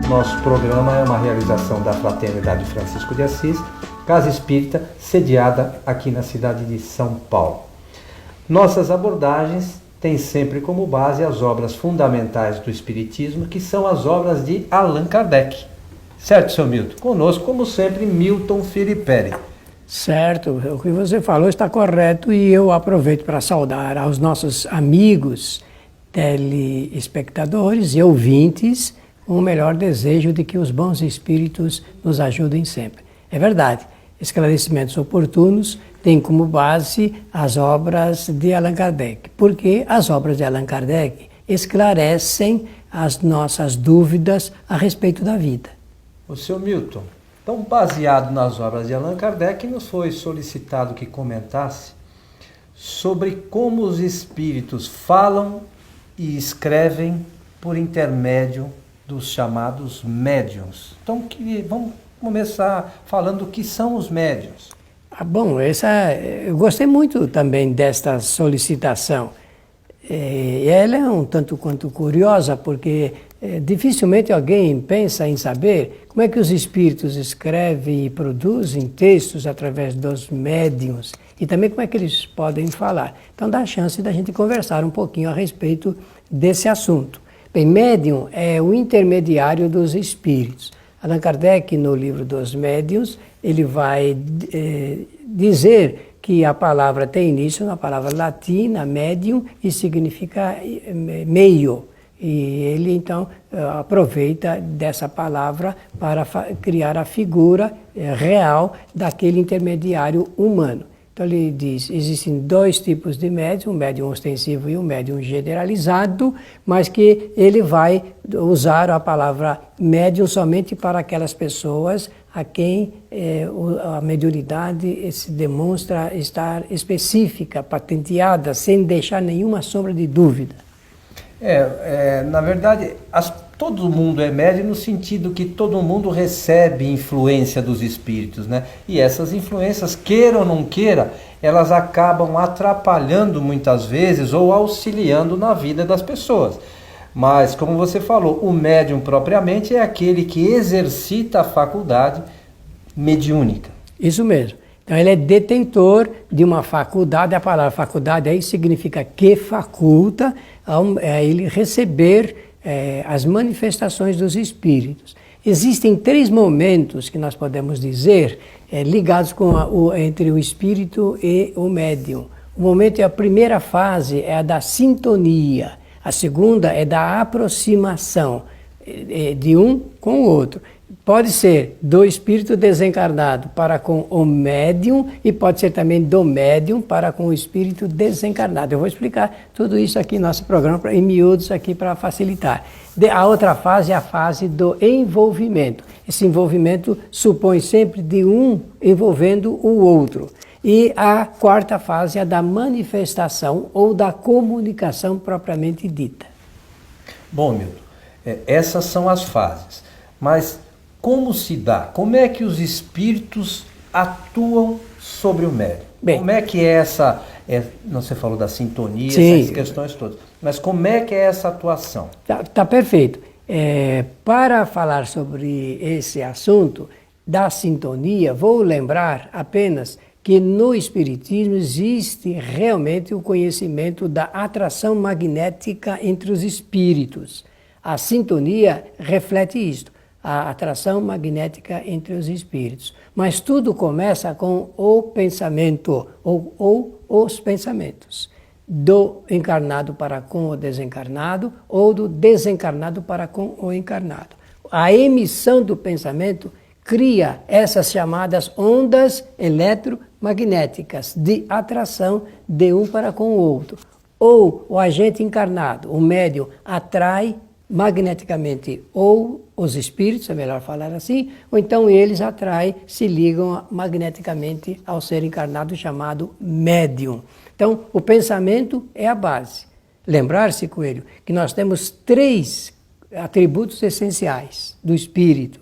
Nosso programa é uma realização da Fraternidade Francisco de Assis, Casa Espírita, sediada aqui na cidade de São Paulo. Nossas abordagens têm sempre como base as obras fundamentais do Espiritismo, que são as obras de Allan Kardec. Certo, seu Milton? Conosco, como sempre, Milton Filipelli. Certo, o que você falou está correto e eu aproveito para saudar aos nossos amigos telespectadores e ouvintes o melhor desejo de que os bons espíritos nos ajudem sempre. É verdade, esclarecimentos oportunos têm como base as obras de Allan Kardec, porque as obras de Allan Kardec esclarecem as nossas dúvidas a respeito da vida. O seu Milton, então baseado nas obras de Allan Kardec, nos foi solicitado que comentasse sobre como os espíritos falam e escrevem por intermédio dos chamados médiuns. Então, vamos começar falando o que são os médiuns. Bom, eu gostei muito também desta solicitação. Ela é um tanto quanto curiosa, porque dificilmente alguém pensa em saber como é que os espíritos escrevem e produzem textos através dos médiuns e também como é que eles podem falar. Então dá a chance da gente conversar um pouquinho a respeito desse assunto. Bem, médium é o intermediário dos espíritos. Allan Kardec, no livro dos médiuns, ele vai dizer que a palavra tem início na palavra latina, medium, e significa meio. E ele, então, aproveita dessa palavra para criar a figura real daquele intermediário humano. Então ele diz, existem dois tipos de médium, o médium ostensivo e o médium generalizado, mas que ele vai usar a palavra médium somente para aquelas pessoas a quem a mediunidade se demonstra estar específica, patenteada, sem deixar nenhuma sombra de dúvida. Na verdade, todo mundo é médium no sentido que todo mundo recebe influência dos espíritos, né? E essas influências, queira ou não queira, elas acabam atrapalhando muitas vezes ou auxiliando na vida das pessoas. Mas, como você falou, o médium propriamente é aquele que exercita a faculdade mediúnica. Isso mesmo. Então ele é detentor de uma faculdade, a palavra faculdade aí significa que faculta a ele receber as manifestações dos espíritos. Existem 3 momentos que nós podemos dizer ligados entre o espírito e o médium. O momento, a primeira fase é a da sintonia, a segunda é da aproximação de um com o outro. Pode ser do espírito desencarnado para com o médium e pode ser também do médium para com o espírito desencarnado. Eu vou explicar tudo isso aqui no nosso programa em miúdos aqui para facilitar. A outra fase é a fase do envolvimento. Esse envolvimento supõe sempre de um envolvendo o outro. E a quarta fase é a da manifestação ou da comunicação propriamente dita. Bom, Milton, essas são as fases. Mas como se dá? Como é que os espíritos atuam sobre o médium? Bem, como é que é essa... você falou da sintonia, sim, essas questões todas. Mas como é que é essa atuação? Tá perfeito. Para falar sobre esse assunto da sintonia, vou lembrar apenas que no Espiritismo existe realmente o conhecimento da atração magnética entre os espíritos. A sintonia reflete isto, a atração magnética entre os espíritos. Mas tudo começa com o pensamento, ou os pensamentos, do encarnado para com o desencarnado, ou do desencarnado para com o encarnado. A emissão do pensamento cria essas chamadas ondas eletromagnéticas de atração de um para com o outro. Ou o agente encarnado, o médium, atrai magneticamente ou os espíritos, é melhor falar assim, ou então eles atraem, se ligam magneticamente ao ser encarnado chamado médium. Então, o pensamento é a base. Lembrar-se, Coelho, que nós temos 3 atributos essenciais do espírito.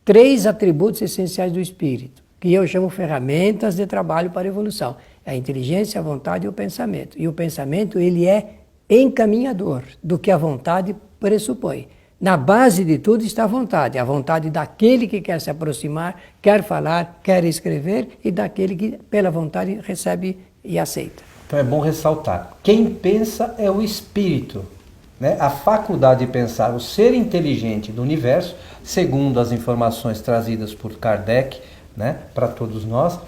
3 atributos essenciais do espírito. que eu chamo ferramentas de trabalho para a evolução. É a inteligência, a vontade e o pensamento. E o pensamento, ele é encaminhador do que a vontade pressupõe. Na base de tudo está a vontade daquele que quer se aproximar, quer falar, quer escrever, e daquele que, pela vontade, recebe e aceita. Então é bom ressaltar, quem pensa é o espírito, né? A faculdade de pensar, o ser inteligente do universo, segundo as informações trazidas por Kardec, né, para todos nós,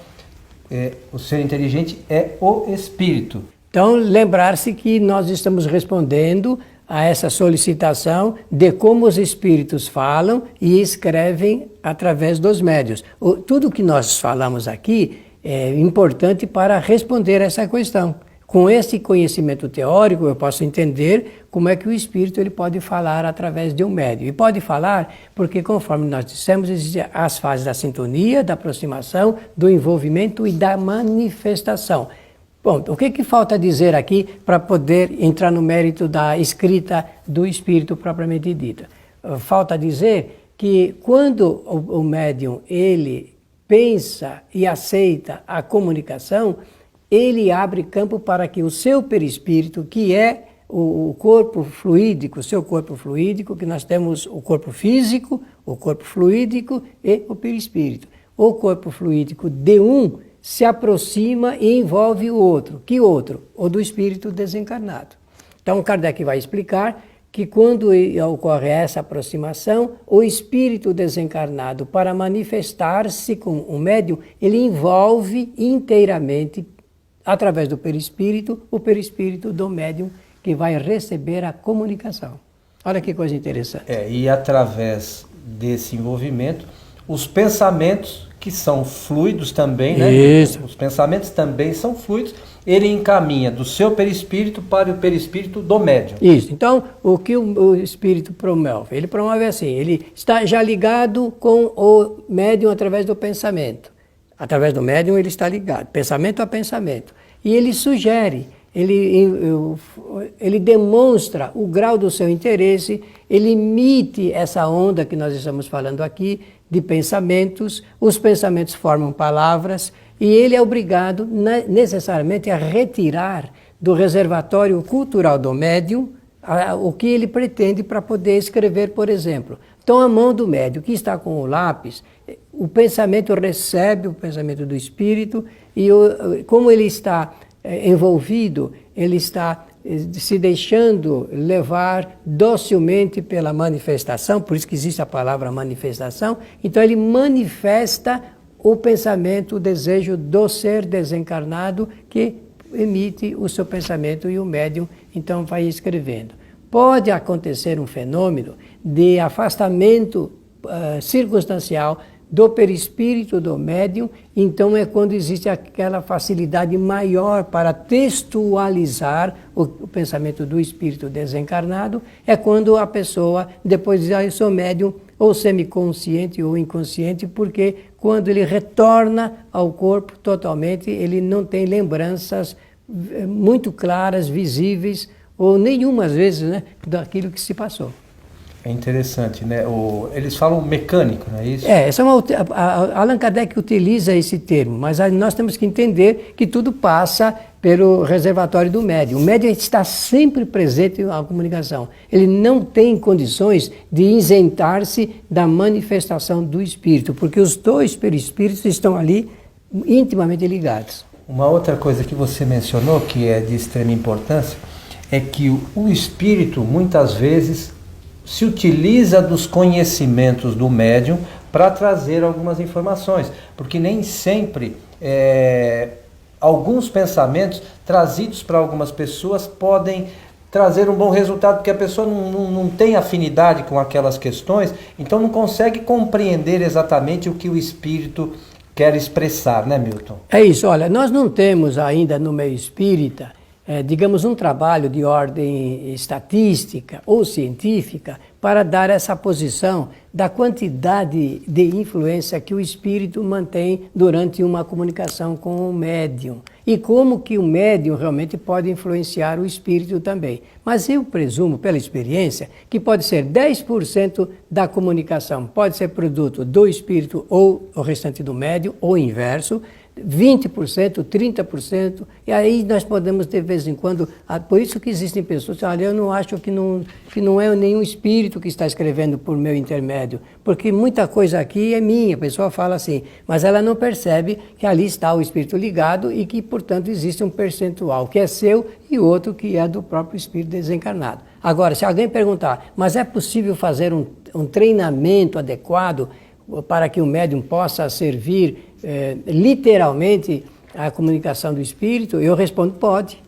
o ser inteligente é o espírito. Então, lembrar-se que nós estamos respondendo a essa solicitação de como os espíritos falam e escrevem através dos médiuns. Tudo que nós falamos aqui é importante para responder essa questão. Com esse conhecimento teórico, eu posso entender como é que o espírito ele pode falar através de um médium. E pode falar porque, conforme nós dissemos, existem as fases da sintonia, da aproximação, do envolvimento e da manifestação. Bom, o que falta dizer aqui para poder entrar no mérito da escrita do espírito propriamente dita? Falta dizer que quando o médium ele pensa e aceita a comunicação, ele abre campo para que o seu perispírito, que é o corpo fluídico, o seu corpo fluídico, que nós temos o corpo físico, o corpo fluídico e o perispírito. O corpo fluídico de um se aproxima e envolve o outro. Que outro? O do espírito desencarnado. Então Kardec vai explicar que quando ocorre essa aproximação, o espírito desencarnado, para manifestar-se com o médium, ele envolve inteiramente, através do perispírito, o perispírito do médium que vai receber a comunicação. Olha que coisa interessante. E através desse envolvimento, os pensamentos, que são fluidos também, né? Isso. Os pensamentos também são fluidos, ele encaminha do seu perispírito para o perispírito do médium. Isso. Então, o que o espírito promove? Ele promove assim, ele está já ligado com o médium através do pensamento. Através do médium ele está ligado, pensamento a pensamento. E ele sugere, ele demonstra o grau do seu interesse, ele emite essa onda que nós estamos falando aqui, de pensamentos, os pensamentos formam palavras, e ele é obrigado necessariamente a retirar do reservatório cultural do médium o que ele pretende para poder escrever, por exemplo. Então a mão do médium que está com o lápis, o pensamento recebe o pensamento do espírito e como ele está envolvido, ele está se deixando levar docilmente pela manifestação, por isso que existe a palavra manifestação, então ele manifesta o pensamento, o desejo do ser desencarnado que emite o seu pensamento e o médium então vai escrevendo. Pode acontecer um fenômeno de afastamento circunstancial do perispírito do médium, então é quando existe aquela facilidade maior para textualizar o pensamento do espírito desencarnado, é quando a pessoa, depois diz, eu sou médium, ou semiconsciente ou inconsciente, porque quando ele retorna ao corpo totalmente, ele não tem lembranças muito claras, visíveis, ou nenhuma, às vezes, né, daquilo que se passou. É interessante, né? Eles falam mecânico, não é isso? Allan Kardec utiliza esse termo, mas nós temos que entender que tudo passa pelo reservatório do médium. O médium está sempre presente na comunicação. Ele não tem condições de isentar-se da manifestação do espírito, porque os dois perispíritos estão ali intimamente ligados. Uma outra coisa que você mencionou, que é de extrema importância, é que o espírito, muitas vezes, se utiliza dos conhecimentos do médium para trazer algumas informações, porque nem sempre alguns pensamentos trazidos para algumas pessoas podem trazer um bom resultado, porque a pessoa não tem afinidade com aquelas questões, então não consegue compreender exatamente o que o espírito quer expressar, né, Milton? É isso, olha, nós não temos ainda no meio espírita digamos, um trabalho de ordem estatística ou científica para dar essa posição da quantidade de influência que o espírito mantém durante uma comunicação com o médium. e como que o médium realmente pode influenciar o espírito também. Mas eu presumo, pela experiência, que pode ser 10% da comunicação, pode ser produto do espírito ou o restante do médium, ou inverso, 20%, 30%, e aí nós podemos de vez em quando, por isso que existem pessoas que olha, eu não acho que não é nenhum espírito que está escrevendo por meu intermédio, porque muita coisa aqui é minha, a pessoa fala assim, mas ela não percebe que ali está o espírito ligado e que, portanto, existe um percentual que é seu e outro que é do próprio espírito desencarnado. Agora, se alguém perguntar, mas é possível fazer um treinamento adequado para que o médium possa servir literalmente a comunicação do espírito, eu respondo pode,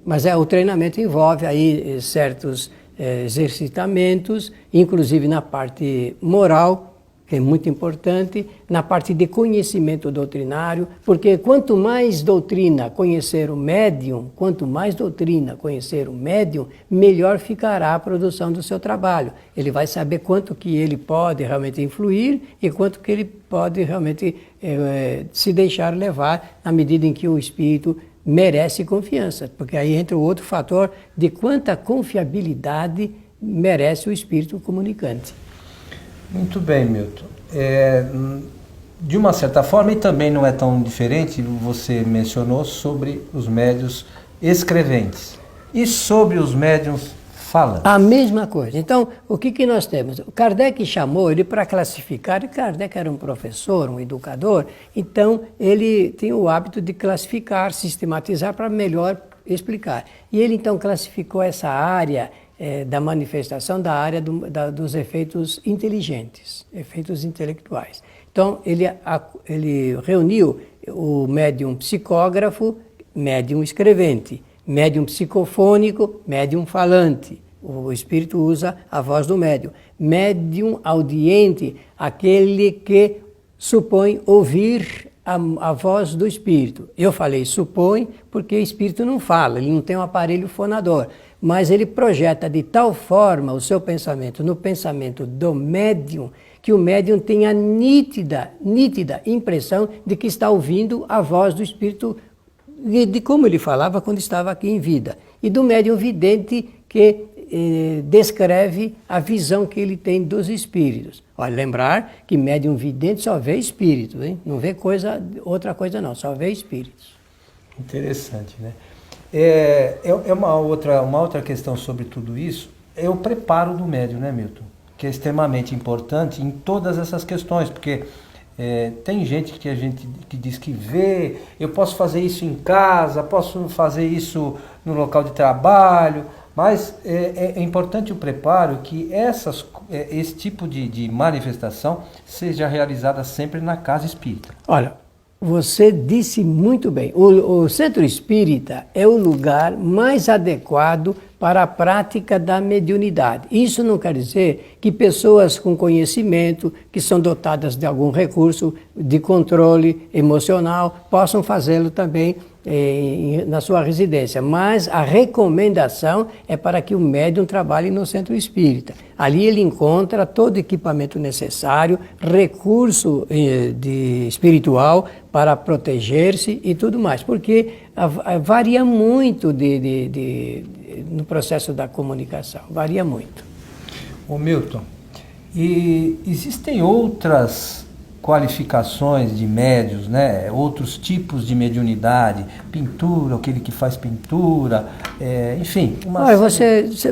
mas o treinamento envolve aí certos exercitamentos, inclusive na parte moral, que é muito importante, na parte de conhecimento doutrinário, porque quanto mais doutrina conhecer o médium, melhor ficará a produção do seu trabalho. Ele vai saber quanto que ele pode realmente influir e quanto que ele pode realmente se deixar levar na medida em que o espírito merece confiança, porque aí entra o outro fator de quanta confiabilidade merece o espírito comunicante. Muito bem, Milton. De uma certa forma, e também não é tão diferente, você mencionou sobre os médiuns escreventes e sobre os médiuns falantes. A mesma coisa. Então, o que nós temos? O Kardec chamou ele para classificar, e Kardec era um professor, um educador, então ele tem o hábito de classificar, sistematizar para melhor explicar. E ele então classificou essa área da manifestação da área dos efeitos inteligentes, efeitos intelectuais. Então, ele reuniu o médium psicógrafo, médium escrevente, médium psicofônico, médium falante. O espírito usa a voz do médium. Médium audiente, aquele que supõe ouvir a voz do espírito. Eu falei supõe porque o espírito não fala, ele não tem um aparelho fonador. Mas ele projeta de tal forma o seu pensamento no pensamento do médium, que o médium tem a nítida impressão de que está ouvindo a voz do espírito, de como ele falava quando estava aqui em vida. E do médium vidente que descreve a visão que ele tem dos espíritos. Olha, lembrar que médium vidente só vê espíritos, hein? Não vê outra coisa não, só vê espíritos. Interessante, né? Uma outra questão sobre tudo isso é o preparo do médium, né, Milton? Que é extremamente importante em todas essas questões, porque tem gente que diz que vê, eu posso fazer isso em casa, posso fazer isso no local de trabalho, mas é importante o preparo que esse tipo de manifestação seja realizada sempre na casa espírita. Olha, você disse muito bem. O centro espírita é o lugar mais adequado para a prática da mediunidade. Isso não quer dizer que pessoas com conhecimento, que são dotadas de algum recurso de controle emocional, possam fazê-lo também na sua residência. Mas a recomendação é para que o médium trabalhe no centro espírita. Ali ele encontra todo o equipamento necessário, recurso espiritual para proteger-se e tudo mais, porque varia muito no processo da comunicação, varia muito. Ô Milton, e existem outras qualificações de médiuns, né? Outros tipos de mediunidade, pintura, aquele que faz pintura, enfim.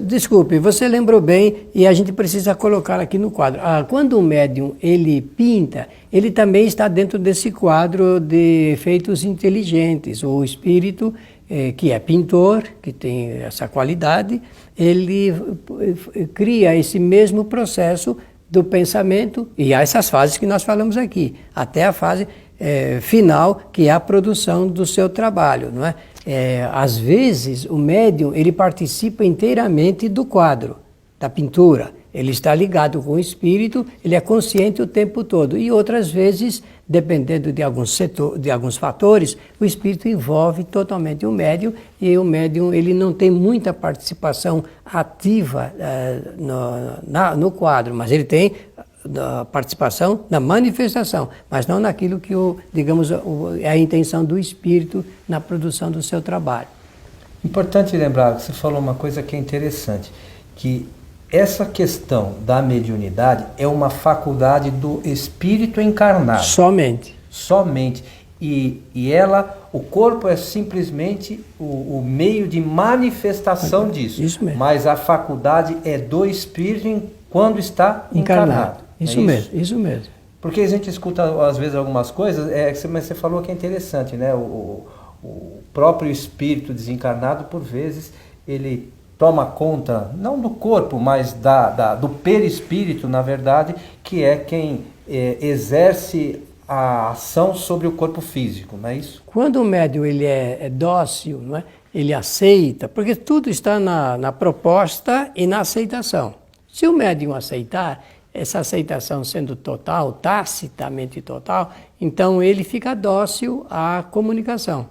Desculpe, você lembrou bem e a gente precisa colocar aqui no quadro. Quando o médium ele pinta, ele também está dentro desse quadro de efeitos inteligentes. O espírito que é pintor, que tem essa qualidade, ele cria esse mesmo processo do pensamento, e há essas fases que nós falamos aqui, até a fase final, que é a produção do seu trabalho, não é? Às vezes, o médium, ele participa inteiramente do quadro, da pintura, ele está ligado com o espírito, ele é consciente o tempo todo, e outras vezes, dependendo de alguns fatores, o espírito envolve totalmente o médium, e o médium ele não tem muita participação ativa no quadro, mas ele tem da participação, na manifestação, mas não naquilo que, digamos, é a intenção do espírito na produção do seu trabalho. Importante lembrar que você falou uma coisa que é interessante, que essa questão da mediunidade é uma faculdade do espírito encarnado. Somente. Somente. E o corpo é simplesmente o meio de manifestação disso. Isso mesmo. Mas a faculdade é do espírito quando está encarnado. Isso mesmo, isso mesmo. Porque a gente escuta às vezes algumas coisas, mas você falou que é interessante, né? O próprio espírito desencarnado, por vezes, ele toma conta, não do corpo, mas do perispírito, na verdade, que é quem exerce a ação sobre o corpo físico, não é isso? Quando o médium ele é dócil, não é? Ele aceita, porque tudo está na proposta e na aceitação. Se o médium aceitar, essa aceitação sendo total, tacitamente total, então ele fica dócil à comunicação.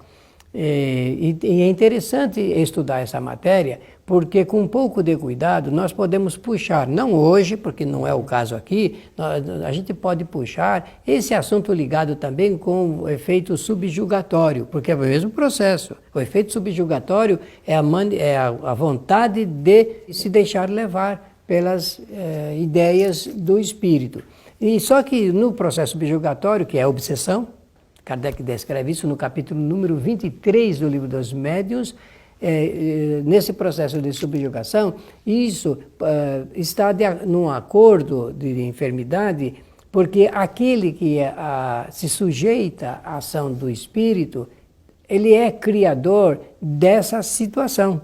E é interessante estudar essa matéria, porque com um pouco de cuidado nós podemos puxar, não hoje, porque não é o caso aqui, a gente pode puxar esse assunto ligado também com o efeito subjugatório, porque é o mesmo processo. O efeito subjugatório é a vontade de se deixar levar pelas ideias do espírito. E só que no processo subjugatório, que é a obsessão, Kardec descreve isso no capítulo número 23 do Livro dos Médiuns. Nesse processo de subjugação, isso está num acordo de enfermidade, porque aquele que se sujeita à ação do espírito, ele é criador dessa situação.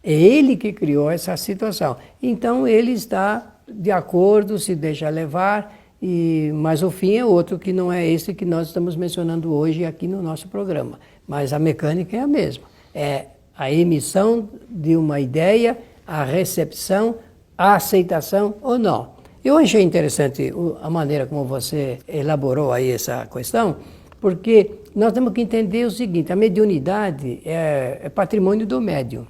É ele que criou essa situação. Então ele está de acordo, se deixa levar, mas o fim é outro, que não é esse que nós estamos mencionando hoje aqui no nosso programa. Mas a mecânica é a mesma. É a emissão de uma ideia, a recepção, a aceitação ou não. Eu achei interessante a maneira como você elaborou aí essa questão, porque nós temos que entender o seguinte: a mediunidade é patrimônio do médium.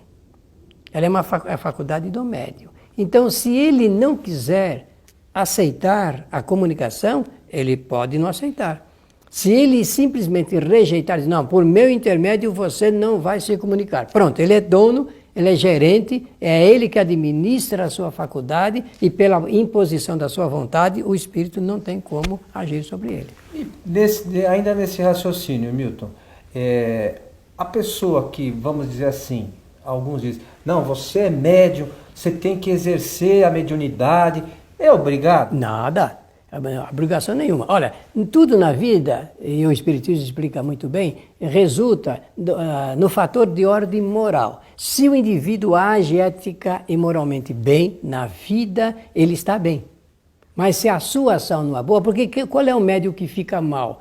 Ela é a faculdade do médium. Então, se ele não quiser aceitar a comunicação, ele pode não aceitar. Se ele simplesmente rejeitar, diz, não, por meu intermédio você não vai se comunicar. Pronto, ele é dono, ele é gerente, é ele que administra a sua faculdade e pela imposição da sua vontade, o espírito não tem como agir sobre ele. E ainda nesse raciocínio, Milton, a pessoa que, vamos dizer assim, alguns dizem, não, você é médium, você tem que exercer a mediunidade, é obrigado? Nada. Obrigação nenhuma. Olha, tudo na vida, e o Espiritismo explica muito bem, resulta no fator de ordem moral. Se o indivíduo age ética e moralmente bem na vida, ele está bem. Mas se a sua ação não é boa, porque qual é o médium que fica mal?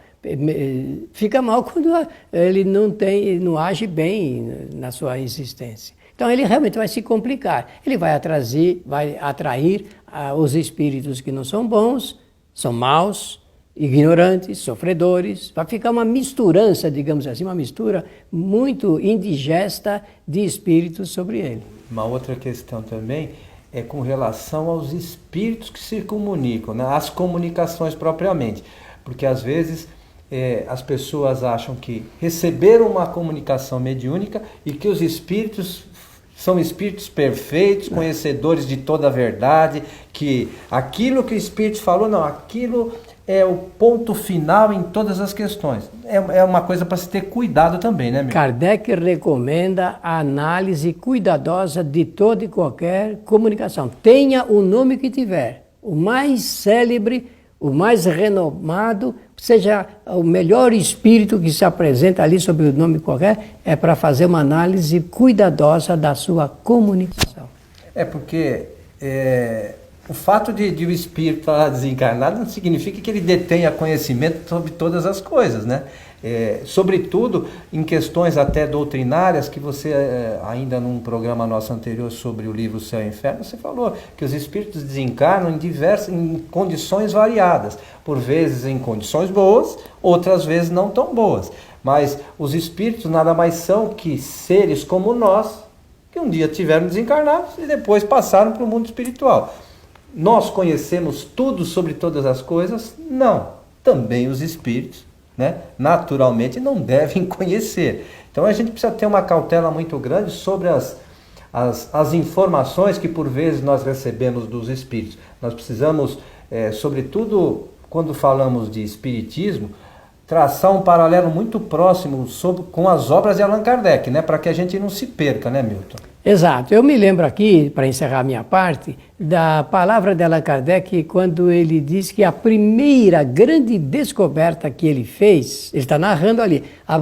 Fica mal quando ele não age bem na sua existência. Então ele realmente vai se complicar. Ele vai atrair os espíritos que não são bons, são maus, ignorantes, sofredores. Vai ficar uma misturança, digamos assim, uma mistura muito indigesta de espíritos sobre ele. Uma outra questão também é com relação aos espíritos que se comunicam, né? As comunicações propriamente. Porque às vezes as pessoas acham que receberam uma comunicação mediúnica e que os espíritos são espíritos perfeitos, conhecedores de toda a verdade, que aquilo que o espírito falou, não, aquilo é o ponto final em todas as questões. É uma coisa para se ter cuidado também, né, meu? Kardec recomenda a análise cuidadosa de toda e qualquer comunicação. Tenha o nome que tiver, o mais célebre, o mais renomado, seja o melhor espírito que se apresenta ali sob o nome qualquer, é para fazer uma análise cuidadosa da sua comunicação. Porque o fato de o espírito estar desencarnado não significa que ele detenha conhecimento sobre todas as coisas, né? Sobretudo em questões até doutrinárias, que você, ainda num programa nosso anterior sobre o livro Céu e Inferno, você falou que os espíritos desencarnam em condições variadas, por vezes em condições boas, outras vezes não tão boas. Mas os espíritos nada mais são que seres como nós, que um dia tiveram desencarnados e depois passaram para o mundo espiritual. nós conhecemos tudo sobre todas as coisas? Não. Também os espíritos, né, naturalmente não devem conhecer. Então a gente precisa ter uma cautela muito grande sobre as informações que por vezes nós recebemos dos espíritos. Nós precisamos, sobretudo quando falamos de espiritismo, traçar um paralelo muito próximo com as obras de Allan Kardec, né, para que a gente não se perca, né, Milton? Exato. Eu me lembro aqui, para encerrar a minha parte, da palavra de Allan Kardec, quando ele diz que a primeira grande descoberta que ele fez, ele está narrando ali, a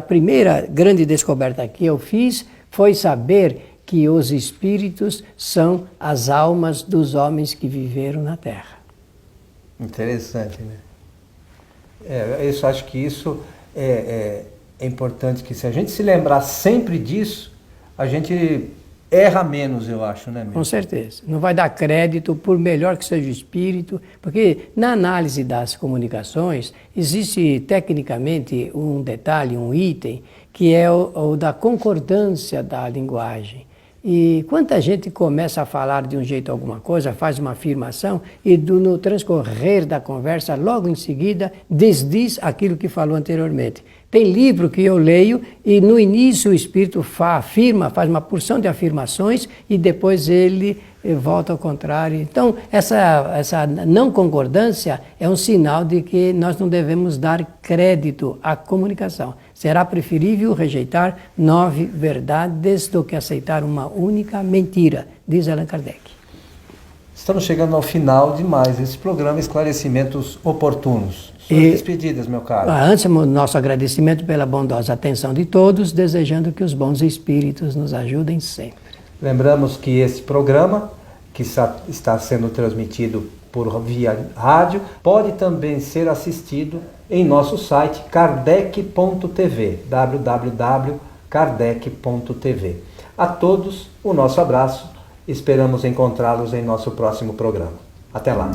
primeira grande descoberta que eu fiz foi saber que os espíritos são as almas dos homens que viveram na Terra. Interessante, né? Eu acho que isso é importante, que se a gente se lembrar sempre disso, a gente erra menos, eu acho, né, Milton? Com certeza. Não vai dar crédito, por melhor que seja o espírito, porque na análise das comunicações existe tecnicamente um detalhe, um item, que é o da concordância da linguagem. E quanta gente começa a falar de um jeito alguma coisa, faz uma afirmação e no transcorrer da conversa, logo em seguida, desdiz aquilo que falou anteriormente. Tem livro que eu leio e no início o espírito afirma, faz uma porção de afirmações e depois ele volta ao contrário. Então, essa não concordância é um sinal de que nós não devemos dar crédito à comunicação. Será preferível rejeitar 9 verdades do que aceitar uma única mentira, diz Allan Kardec. Estamos chegando ao final de mais esse programa Esclarecimentos Oportunos. Suas despedidas, meu caro. Antes, nosso agradecimento pela bondosa atenção de todos, desejando que os bons espíritos nos ajudem sempre. Lembramos que esse programa, que está sendo transmitido por via rádio, pode também ser assistido em nosso site kardec.tv, www.kardec.tv. A todos, o nosso abraço. Esperamos encontrá-los em nosso próximo programa. Até lá!